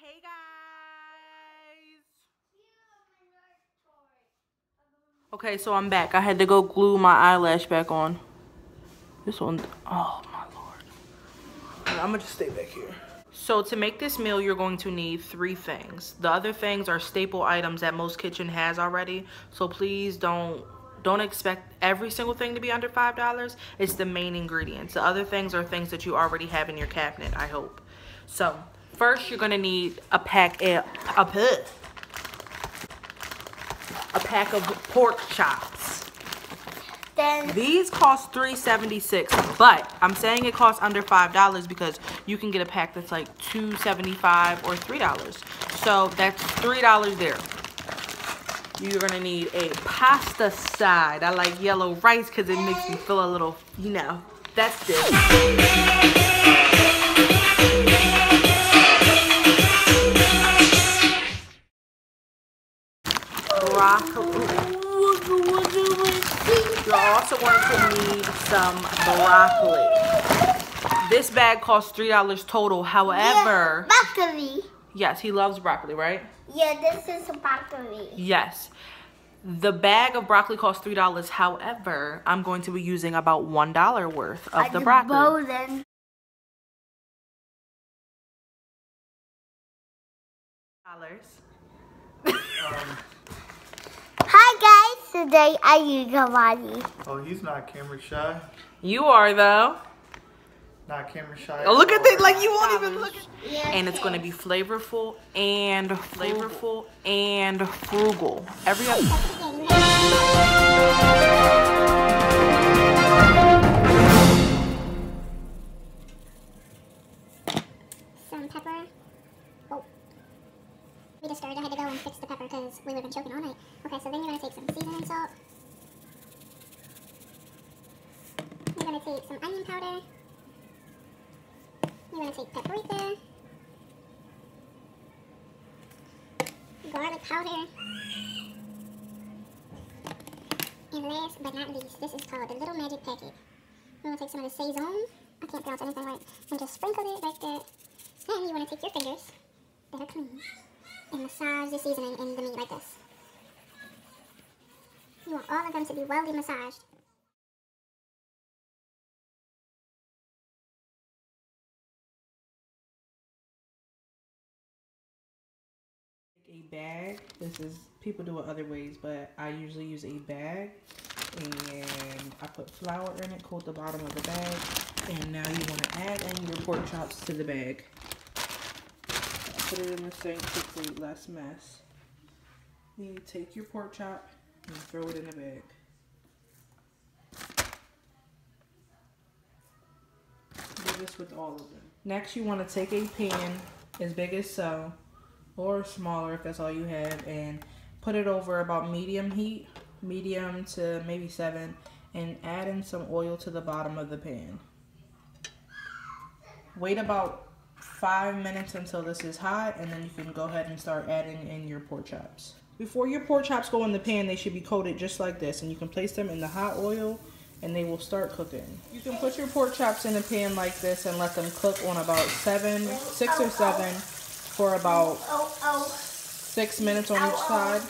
Hey guys. Okay, so I'm back. I had to go glue my eyelash back on. This one, oh my lord. I'm gonna just stay back here. So to make this meal, you're going to need 3 things. The other things are staple items that most kitchen has already. So please don't expect every single thing to be under $5. It's the main ingredients. The other things are things that you already have in your cabinet, I hope. So first, you're gonna need a pack of pork chops. Then these cost $3.76, but I'm saying it costs under $5 because you can get a pack that's like $2.75 or $3. So that's $3 there. You're gonna need a pasta side. I like yellow rice because it makes me feel a little, you know, festive. Broccoli. You're also going to need some broccoli. This bag costs $3 total. However, yeah, broccoli. Yes, he loves broccoli, right? Yeah, this is broccoli. Yes. The bag of broccoli costs $3. However, I'm going to be using about $1 worth of the broccoli. Hi guys, today I use karate. Oh, he's not camera shy. You are though. Not camera shy. Oh, look at it, like you won't even look. Yes, and it's going to be flavorful and frugal. Every other. Some pepper. Oh. We just stirred. I had to go and fix the pepper because we would have been choking all night. Okay, so then you're going to take some seasoning salt. You're going to take some onion powder. You're going to take paprika. Garlic powder. And last but not least, this is called the Little Magic Packet. You're going to take some of the Saison. I can't pronounce anything right. And just sprinkle it right there. Then you want to take your fingers that are clean and massage the seasoning in the meat like this. You want all of them to be well massaged. A bag. This is, people do it other ways, but I usually use a bag. And I put flour in it, coat the bottom of the bag. And now you want to add in your pork chops to the bag. Put it in the sink to create less mess. Then you take your pork chop and throw it in the bag. Do this with all of them. Next, you want to take a pan as big as so, or smaller if that's all you have, and put it over about medium heat, medium to maybe 7, and add in some oil to the bottom of the pan. Wait about 5 minutes until this is hot, and then you can go ahead and start adding in your pork chops. Before your pork chops go in the pan, they should be coated just like this, and you can place them in the hot oil and they will start cooking. You can put your pork chops in a pan like this and let them cook on about 6 or 7 for about 6 minutes on each side.